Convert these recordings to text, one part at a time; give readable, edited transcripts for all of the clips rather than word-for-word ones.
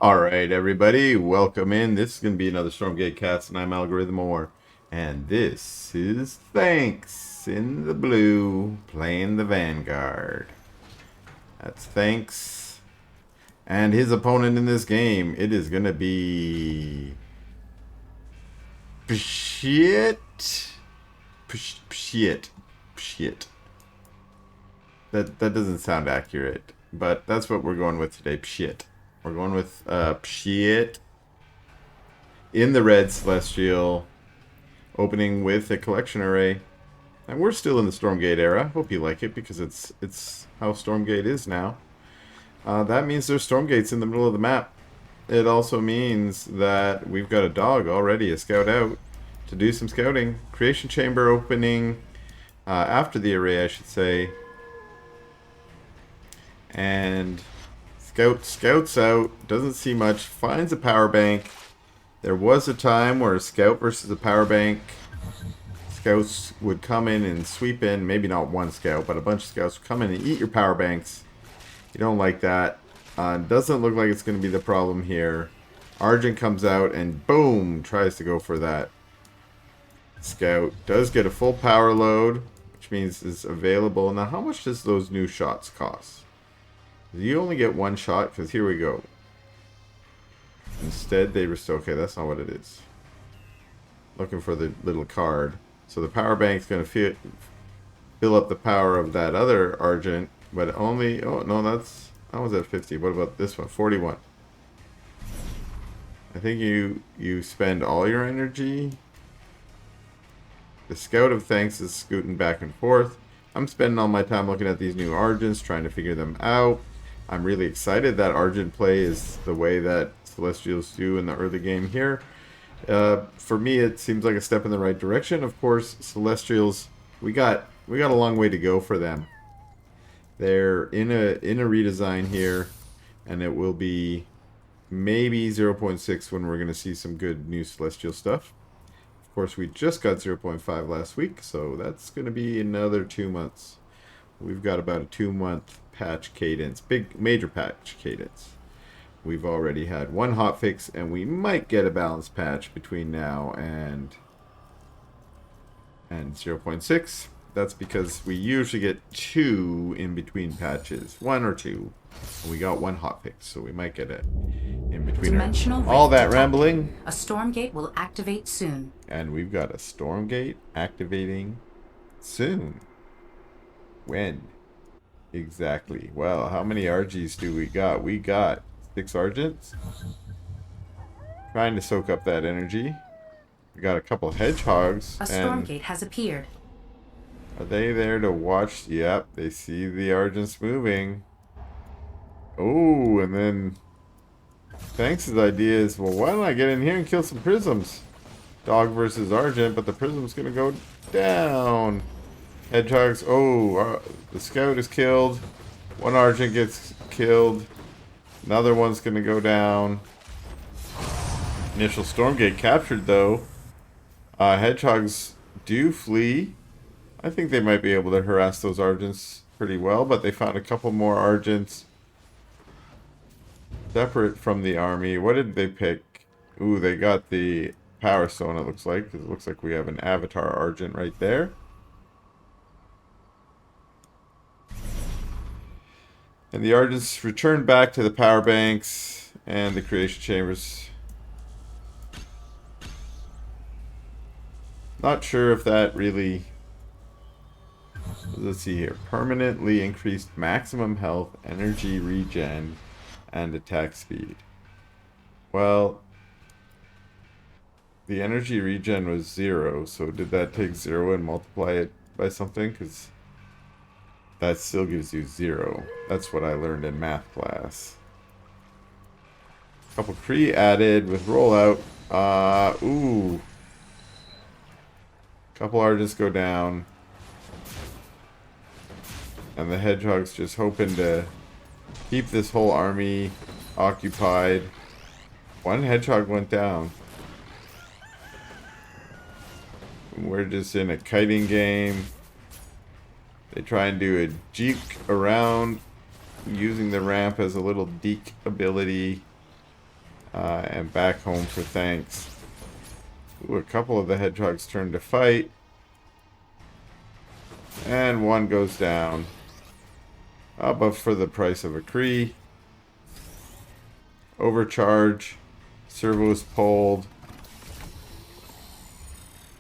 Alright, everybody, welcome in. This is going to be another Stormgate Cast, and I'm Algorithm Or. And this is Thanks in the blue, playing the Vanguard. That's Thanks. And his opponent in this game, it is going to be... Pschiiitt. Pschiiitt. Pschiiitt. That doesn't sound accurate, but that's what we're going with today, Pschiiitt. We're going with Pschiiitt in the red Celestial, opening with a collection array. And we're still in the Stormgate era. Hope you like it, because it's how Stormgate is now. That means there's Stormgates in the middle of the map. It also means that we've got a dog already, a scout out, to do some scouting. Creation Chamber opening after the array, I should say. And scouts out, doesn't see much, finds a power bank. There was a time where a scout versus a power bank, scouts would come in and sweep in, maybe not one scout, but a bunch of scouts would come in and eat your power banks. You don't like that. Doesn't look like it's going to be the problem here. Argent comes out and boom, tries to go for that. Scout does get a full power load, which means it's available. Now, how much does those new shots cost? You only get one shot, because here we go. Instead, they restore. Okay, that's not what it is. Looking for the little card. So the power bank's going to fill up the power of that other Argent, but only... Oh, no, that was at 50. What about this one? 41. I think you spend all your energy. The Scout of Thanks is scooting back and forth. I'm spending all my time looking at these new Argents, trying to figure them out. I'm really excited that Argent play is the way that Celestials do in the early game here. For me, it seems like a step in the right direction. Of course, Celestials, we got a long way to go for them. They're in a redesign here, and it will be maybe 0.6 when we're going to see some good new Celestial stuff. Of course, we just got 0.5 last week, so that's going to be another 2 months. We've got about a 2-month patch cadence, big major patch cadence. We've already had one hotfix, and we might get a balanced patch between now and 0.6. That's because we usually get 2 in between patches, 1 or 2. And we got one hotfix, so we might get it in between. All that rambling. A Stormgate will activate soon. And we've got a Stormgate activating soon. When? Exactly. Well, how many RGs do we got? We got 6 Argents. Trying to soak up that energy. We got a couple Hedgehogs. A Stormgate has appeared. Are they there to watch? Yep, they see the Argents moving. Oh, and then Thanks' idea is, well, why don't I get in here and kill some Prisms? Dog versus Argent, but the Prism's gonna go down. Hedgehogs. Oh, the Scout is killed. One Argent gets killed. Another one's going to go down. Initial Stormgate captured, though. Hedgehogs do flee. I think they might be able to harass those Argents pretty well, but they found a couple more Argents separate from the army. What did they pick? Ooh, they got the Power Stone, it looks like, because it looks like we have an Avatar Argent right there. And the Argents return back to the power banks and the creation chambers. Not sure if that really... Let's see here. Permanently increased maximum health, energy regen, and attack speed. Well, the energy regen was 0, so did that take 0 and multiply it by something? Because that still gives you 0. That's what I learned in math class. Couple Kree added with rollout. Ooh. Couple Argents go down. And the Hedgehog's just hoping to keep this whole army occupied. One Hedgehog went down. We're just in a kiting game. They try and do a juke around using the ramp as a little deke ability. And back home for thanks. Ooh, a couple of the hedgehogs turn to fight. And one goes down. But for the price of a Cree. Overcharge. Servos pulled.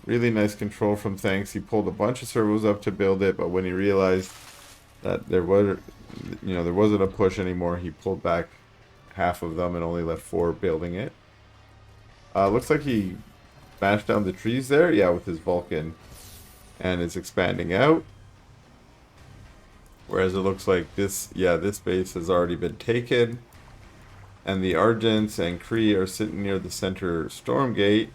Really nice control from Thanks. He pulled a bunch of servos up to build it, but when he realized that there wasn't a push anymore, he pulled back half of them and only left 4 building it. Looks like he smashed down the trees there, yeah, with his Vulcan, and is expanding out. Whereas it looks like this base has already been taken, and the Argents and Kree are sitting near the center Stormgate.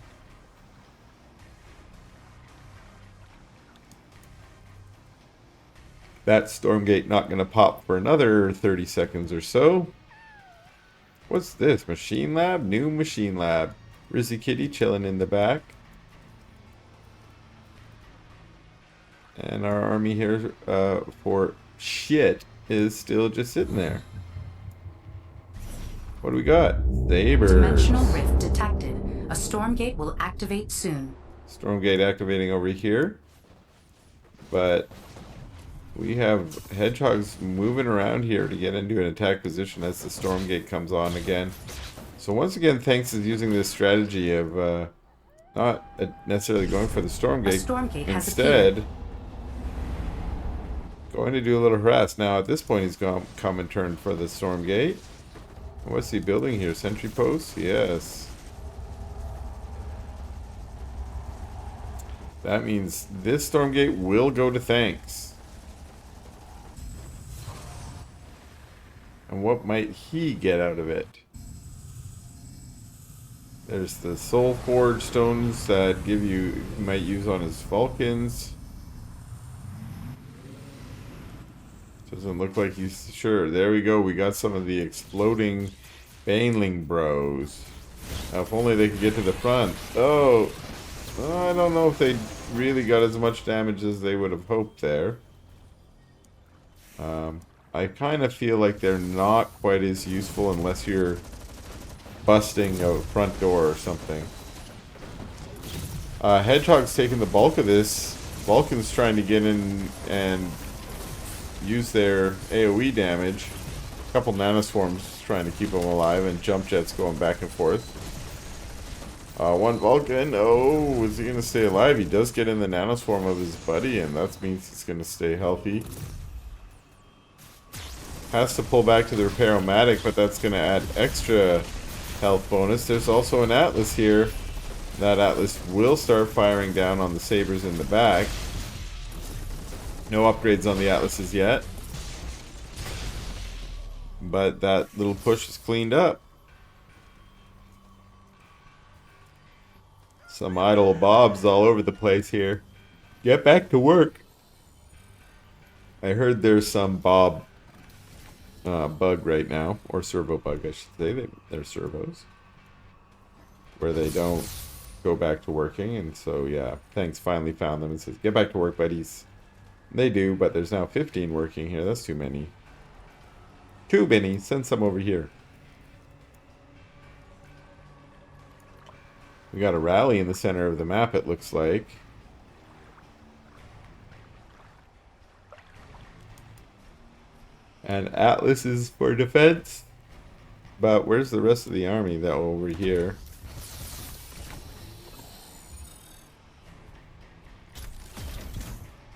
That Stormgate not going to pop for another 30 seconds or so. What's this? Machine Lab? New Machine Lab. Rizzy Kitty chilling in the back. And our army here for shit is still just sitting there. What do we got? Sabers. Dimensional rift detected. A Stormgate will activate soon. Stormgate activating over here. But we have hedgehogs moving around here to get into an attack position as the Stormgate comes on again. So once again, Thanks is using this strategy of not necessarily going for the Stormgate. Instead, going to do a little harass. Now at this point he's come and turned for the Stormgate. What's he building here? Sentry posts? Yes. That means this Stormgate will go to Thanks. And what might he get out of it? There's the Soul Forge stones that he might use on his Vulcans. Doesn't look like he's sure. There we go. We got some of the exploding Baneling bros. Now, if only they could get to the front. Oh, I don't know if they really got as much damage as they would have hoped there. I kind of feel like they're not quite as useful unless you're busting a front door or something. Hedgehog's taking the bulk of this. Vulcan's trying to get in and use their AoE damage. A couple nanoswarms trying to keep them alive, and jump jets going back and forth. One Vulcan. Oh, is he going to stay alive? He does get in the nanoswarm of his buddy, and that means he's going to stay healthy. Has to pull back to the Repair-O-Matic, but that's going to add extra health bonus. There's also an Atlas here. That Atlas will start firing down on the Sabers in the back. No upgrades on the Atlases yet. But that little push is cleaned up. Some idle bobs all over the place here. Get back to work. I heard there's some bob bug right now, or servo bug I should say. They're servos where they don't go back to working, and so yeah, Thanks finally found them and says, get back to work, buddies. They do, but there's now 15 working here. That's too many. Too many. Send some over here. We got a rally in the center of the map, it looks like. And Atlas is for defense. But where's the rest of the army? That over here.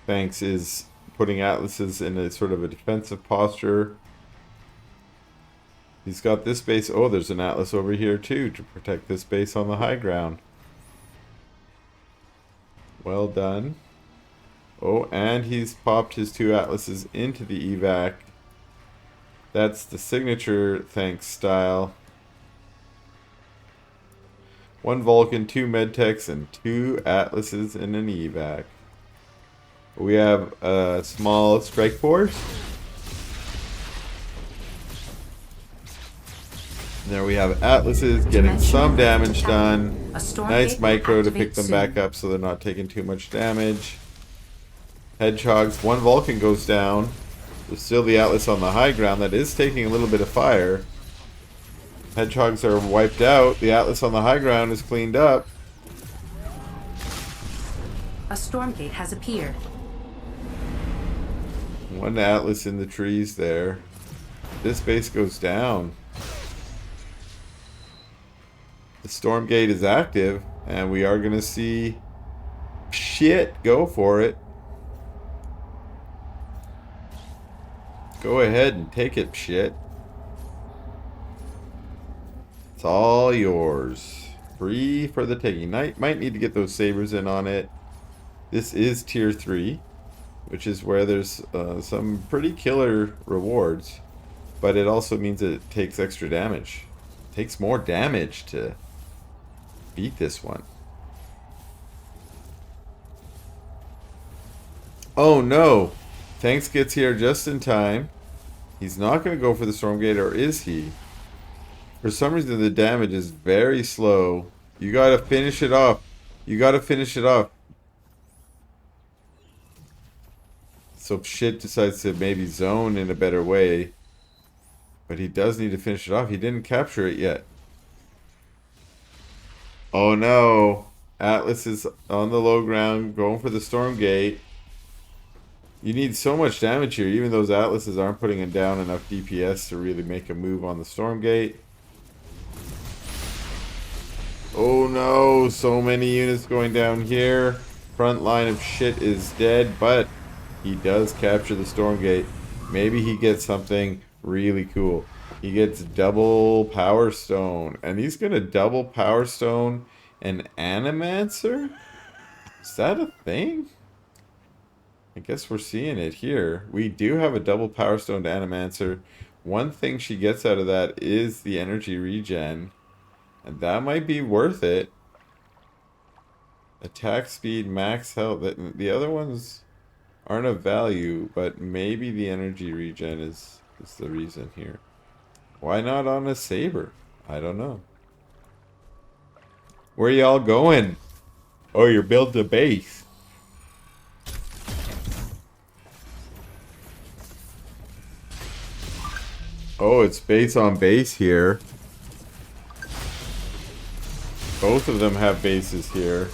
Thanks is putting Atlases in a sort of a defensive posture. He's got this base. Oh, there's an Atlas over here too to protect this base on the high ground. Well done. Oh, and he's popped his 2 Atlases into the evac. That's the signature Thanks style. 1 Vulcan, 2 Medtechs, and 2 Atlases in an evac. We have a small strike force. And there we have Atlases getting some damage done. Nice micro to pick them back up so they're not taking too much damage. Hedgehogs, 1 Vulcan goes down. There's still the Atlas on the high ground that is taking a little bit of fire. Hedgehogs are wiped out. The Atlas on the high ground is cleaned up. A Stormgate has appeared. One Atlas in the trees there. This base goes down. The Stormgate is active, and we are going to see Pschiiitt go for it. Go ahead and take it, Pschiiitt. It's all yours. Free for the taking. Might need to get those sabers in on it. This is tier 3, which is where there's some pretty killer rewards. But it also means it takes extra damage. It takes more damage to beat this one. Oh no! Tanks gets here just in time. He's not going to go for the Stormgate, or is he? For some reason the damage is very slow. You gotta finish it off. You gotta finish it off. So Pschiiitt decides to maybe zone in a better way. But he does need to finish it off. He didn't capture it yet. Oh no. Atlas is on the low ground going for the Stormgate. You need so much damage here. Even those Atlases aren't putting it down enough DPS to really make a move on the Stormgate. Oh no, so many units going down here. Front line of shit is dead, but he does capture the Stormgate. Maybe he gets something really cool. He gets double Power Stone. And he's going to double Power Stone an Animancer? Is that a thing? I guess we're seeing it here. We do have a double Power Stone to Animancer. One thing she gets out of that is the energy regen. And that might be worth it. Attack speed, max health. The other ones aren't of value, but maybe the energy regen is the reason here. Why not on a saber? I don't know. Where y'all going? Oh, you're building a base. Oh, it's base on base here. Both of them have bases here.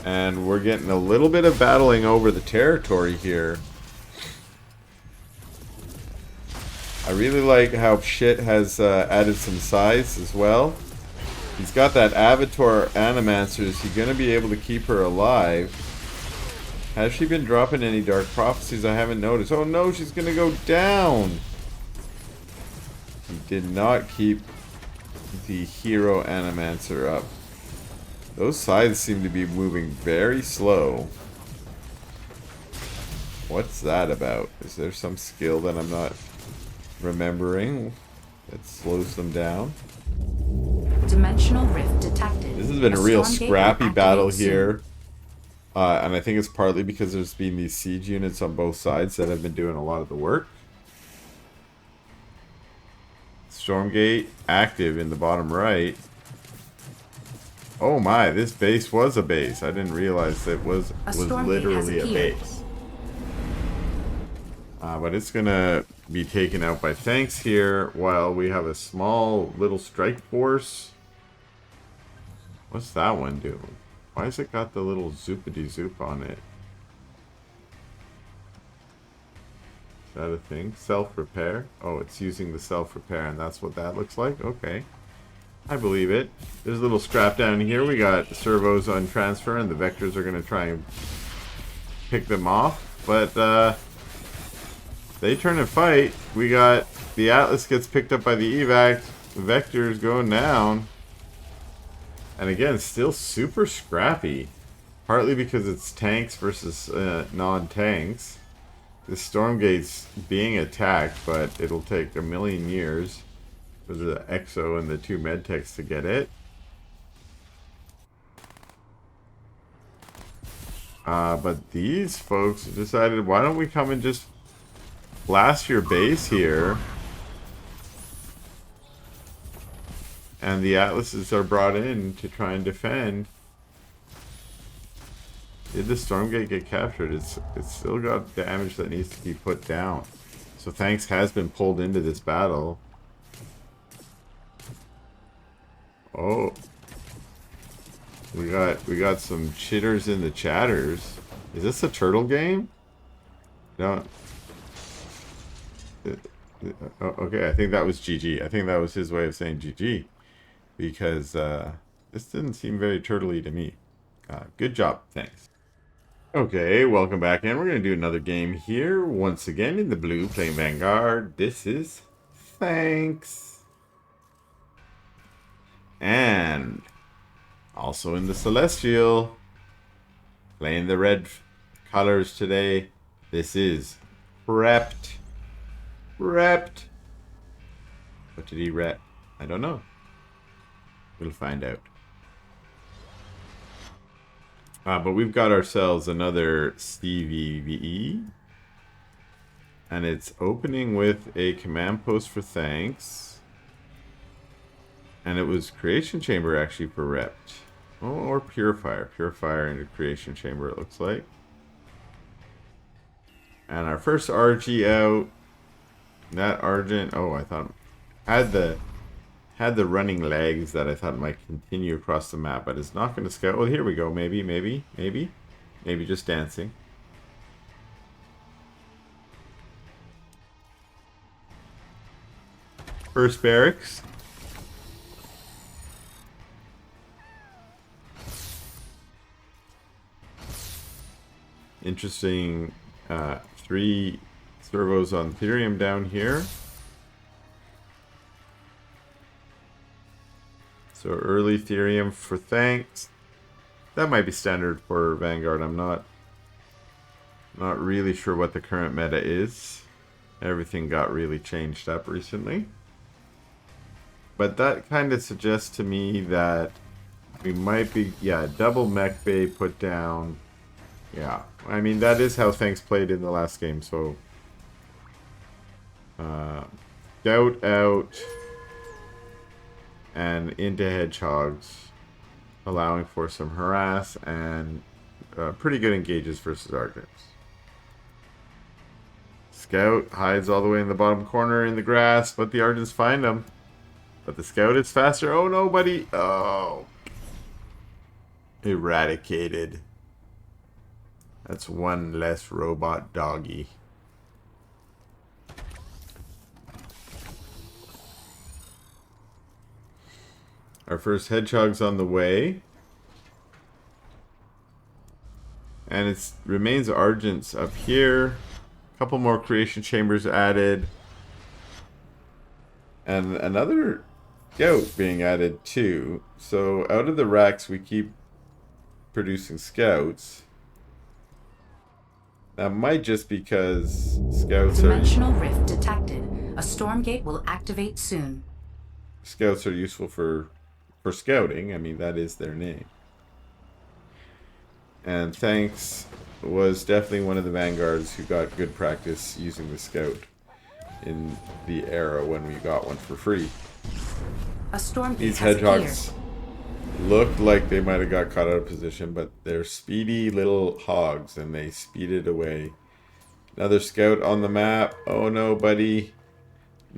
And we're getting a little bit of battling over the territory here. I really like how Pschiiitt has added some size as well. He's got that Avatar Animancer. Is he going to be able to keep her alive? Has she been dropping any Dark Prophecies? I haven't noticed. Oh no, she's going to go down. He did not keep the Hero Animancer up. Those sides seem to be moving very slow. What's that about? Is there some skill that I'm not remembering that slows them down? Dimensional rift detected. This has been a real scrappy battle here. And I think it's partly because there's been these siege units on both sides that have been doing a lot of the work. Stormgate active in the bottom right. Oh my, this base was a base. I didn't realize it was literally a base. But it's gonna be taken out by tanks here while we have a small little strike force. What's that one doing? Why has it got the little zoopity zoop on it? Is that a thing? Self-repair? Oh, it's using the self-repair, and that's what that looks like? Okay. I believe it. There's a little scrap down here. We got servos on transfer, and the vectors are going to try and pick them off. But, they turn and fight. We got the Atlas gets picked up by the evac. The vectors going down. And again, still super scrappy. Partly because it's tanks versus non-tanks. The Stormgate's being attacked, but it'll take a million years for the Exo and the two medtechs to get it. But these folks decided, why don't we come and just blast your base here? And the Atlases are brought in to try and defend. Did the Stormgate get captured? It's still got damage that needs to be put down. So Thanks has been pulled into this battle. Oh. We got some chitters in the chatters. Is this a turtle game? No. Okay, I think that was GG. I think that was his way of saying GG. Because this didn't seem very turtley to me. Good job. Thanks. Okay, welcome back in. We're going to do another game here. Once again in the blue, playing Vanguard. This is Thanks. And also in the Celestial, playing the red colors today. This is Prepped. Prepped. What did he rep? I don't know. We'll find out. But we've got ourselves another CVVE. And it's opening with a command post for Thanks. And it was Creation Chamber actually for Rept. Oh, or Purifier. Purifier into Creation Chamber it looks like. And our first RG out. That Argent, oh, I thought had the running legs that I thought might continue across the map, but it's not going to scout. Well, here we go. Maybe just dancing. First barracks. Interesting. 3 servos on Therium down here. So early Therium for Thanks. That might be standard for Vanguard. I'm not really sure what the current meta is. Everything got really changed up recently. But that kind of suggests to me that we might be, yeah, double mech bay put down. Yeah, I mean, that is how Thanks played in the last game, so Scout out and into Hedgehogs, allowing for some harass and pretty good engages versus Argents. Scout hides all the way in the bottom corner in the grass, but the Argents find him. But the Scout is faster. Oh, nobody. Oh. Eradicated. That's one less robot doggy. Our first Hedgehog's on the way. And it remains Argents up here. A couple more Creation Chambers added. And another Scout being added too. So out of the racks we keep producing Scouts. That might just because Scouts Dimensional rift detected. A Stormgate will activate soon. Scouts are useful for scouting. I mean, that is their name. And Thanks was definitely one of the Vanguards who got good practice using the Scout in the era when we got one for free. A Stormgate These has Hedgehogs appeared. looked like they might have got caught out of position, but they're speedy little hogs, and they speeded away. Another Scout on the map. Oh no, buddy.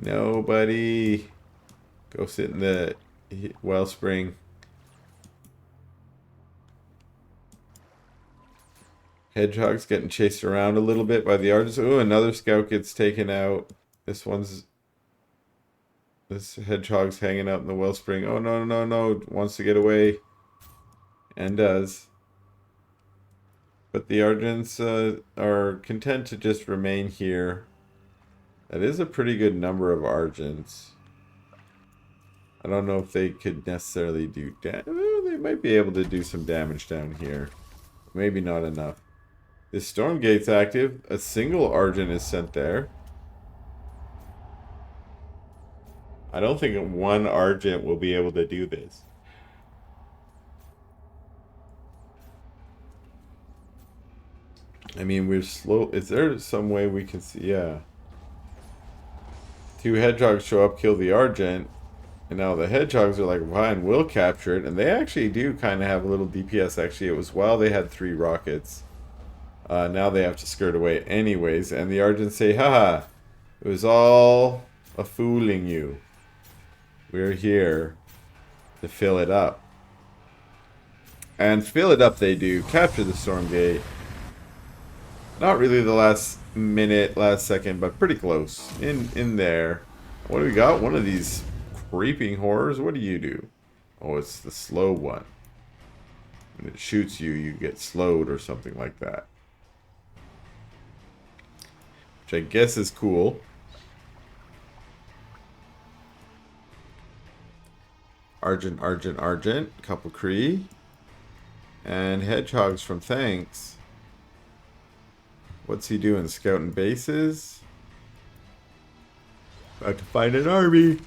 Nobody. Go sit in the wellspring. Hedgehog's getting chased around a little bit by the Argents. Ooh, another Scout gets taken out. This Hedgehog's hanging out in the wellspring. Oh, no. Wants to get away. And does. But the Argents are content to just remain here. That is a pretty good number of Argents. I don't know if they could necessarily do damage. They might be able to do some damage down here. Maybe not enough. This Stormgate's active. A single Argent is sent there. I don't think one Argent will be able to do this. I mean, we're slow. Is there some way we can see? Yeah. 2 Hedgehogs show up, kill the Argent. And now the Hedgehogs are like, fine, we'll capture it. And they actually do kind of have a little DPS. Actually, it was while they had 3 rockets. Now they have to skirt away anyways. And the Argents say, haha, it was all a fooling you. We're here. to fill it up. And fill it up they do. Capture the Stormgate. Not really the last minute, last second, but pretty close. In there. What do we got? One of these creeping horrors. What do you do? Oh, it's the slow one. When it shoots you, you get slowed or something like that. Which I guess is cool. Argent, Argent, Argent. Couple Kree. And hedgehogs from Thanks. What's he doing? Scouting bases? About to find an army.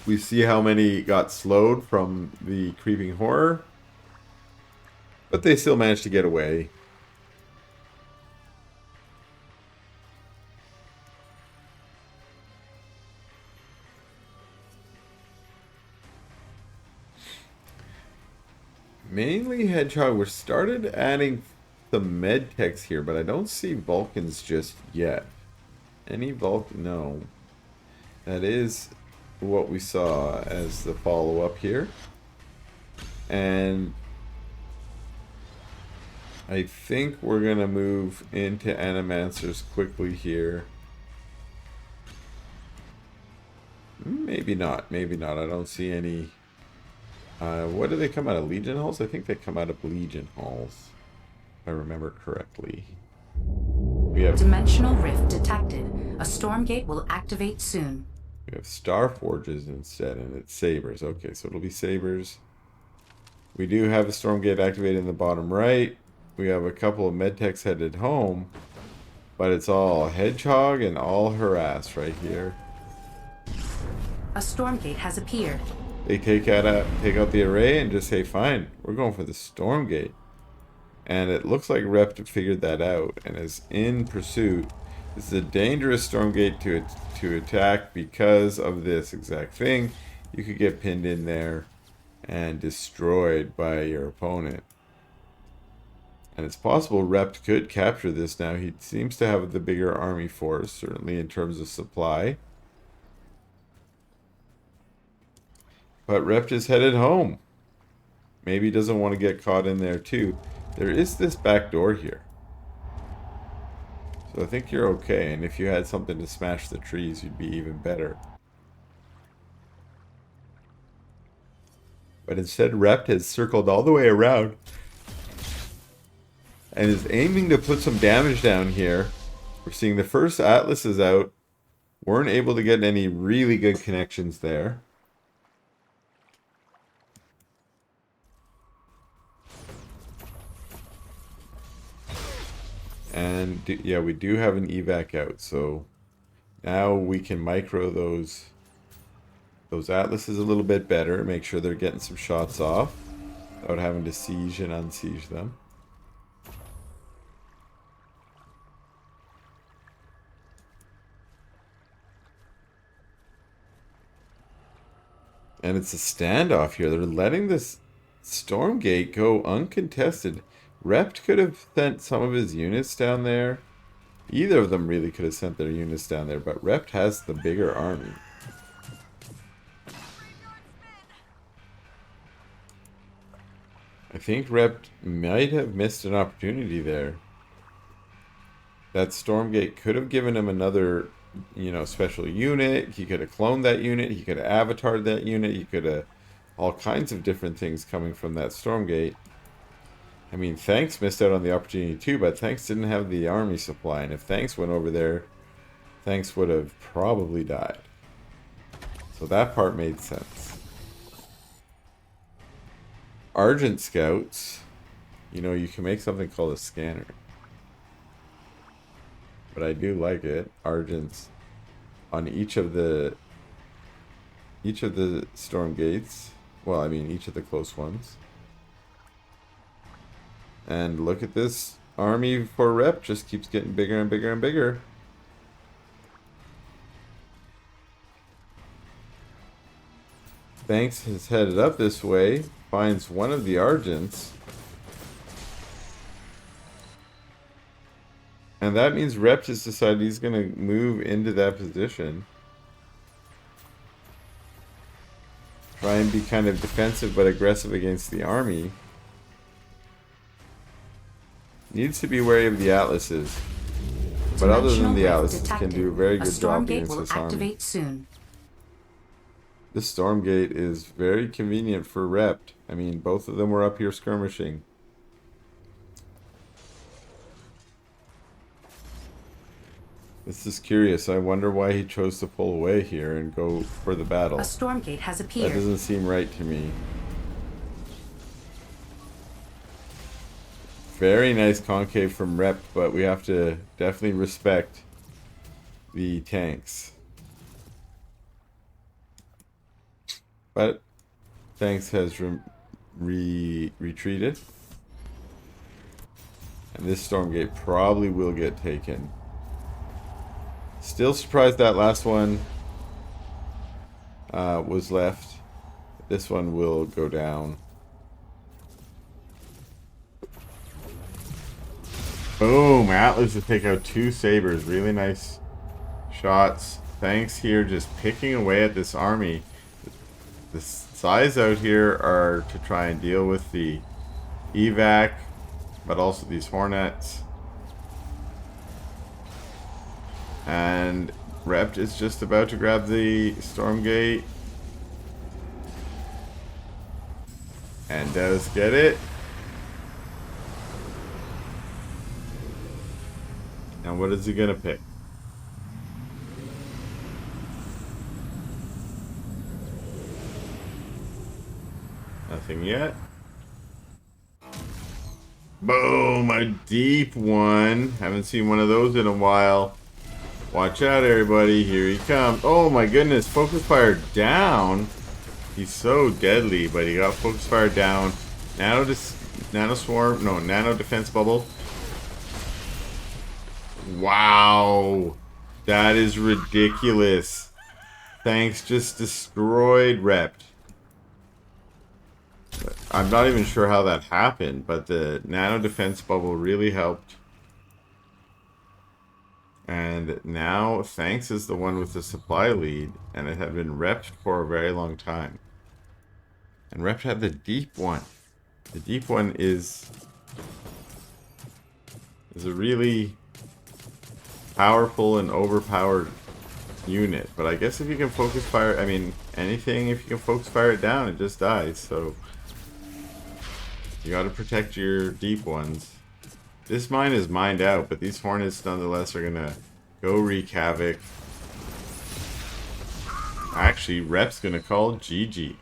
We see how many got slowed from the creeping horror. But they still managed to get away. Mainly Hedgehog. We started adding some med techs here, but I don't see Vulcans just yet. Any Vulcan? No. That is what we saw as the follow-up here. And I think we're going to move into Animancers quickly here. Maybe not. Maybe not. I don't see any... what do they come out of? Legion Halls? I think they come out of Legion Halls, if I remember correctly. We have Dimensional rift detected. A Stormgate will activate soon. We have Star Forges instead, and it's Sabers. Okay, so it'll be Sabers. We do have a Stormgate activated in the bottom right. We have a couple of medtechs headed home, but it's all Hedgehog and all Harass right here. A Stormgate has appeared. They take out the array and just say, fine, we're going for the Stormgate. And it looks like Rep figured that out and is in pursuit. This is a dangerous Stormgate to attack because of this exact thing. You could get pinned in there and destroyed by your opponent. And it's possible Rep could capture this now. He seems to have the bigger army force, certainly in terms of supply. But Rep is headed home. Maybe he doesn't want to get caught in there too. There is this back door here. So I think you're okay. And if you had something to smash the trees, you'd be even better. But instead, Rep has circled all the way around. And is aiming to put some damage down here. We're seeing the first Atlas is out. Weren't able to get any really good connections there. And yeah, we do have an evac out, so now we can micro those Atlases a little bit better, make sure they're getting some shots off without having to siege and unsiege them. And it's a standoff here. They're letting this Stormgate go uncontested. Rept could have sent some of his units down there. Either of them really could have sent their units down there, but Rept has the bigger army. I think Rept might have missed an opportunity there. That Stormgate could have given him another, special unit. He could have cloned that unit. He could have avatared that unit. He could have all kinds of different things coming from that Stormgate. I mean, Thanks missed out on the opportunity too, but Thanks didn't have the army supply, and if Thanks went over there, Thanks would have probably died. So that part made sense. Argent Scouts, you can make something called a scanner. But I do like it. Argents on each of the Stormgates. Well, I mean, each of the close ones. And look at this army for Rep, just keeps getting bigger and bigger and bigger. Thanks is headed up this way, finds one of the Argents. And that means Rep just decided he's going to move into that position. try and be kind of defensive but aggressive against the army. Needs to be wary of the Atlases. But other than the Atlases, can do a very good job against this army. Soon. This Stormgate is very convenient for Rept. I mean, both of them were up here skirmishing. This is curious. I wonder why he chose to pull away here and go for the battle. A Stormgate has appeared. That doesn't seem right to me. Very nice concave from Rep, but we have to definitely respect the tanks. But tanks has retreated. And this Stormgate probably will get taken. Still surprised that last one was left. This one will go down. Boom! Atlas to take out 2 sabers. Really nice shots. Thanks here just picking away at this army. The size out here are to try and deal with the evac, but also these hornets. And Rept is just about to grab the Stormgate. And does get it. And what is he gonna pick? Nothing yet. Boom! A deep one. Haven't seen one of those in a while. Watch out, everybody. Here he comes. Oh my goodness. Focus fire down. He's so deadly, but he got focus fire down. Nano swarm. No, nano defense bubble. Wow. That is ridiculous. Thanks just destroyed Rept. I'm not even sure how that happened, but the nano defense bubble really helped. And now Thanks is the one with the supply lead, and it had been Rept for a very long time. And Rept had the deep one. The deep one is a really powerful and overpowered unit. But I guess if you can focus fire, I mean, anything, if you can focus fire it down, it just dies. So you got to protect your deep ones. This mine is mined out, but these hornets nonetheless are going to go wreak havoc. Actually, Rep's going to call GG.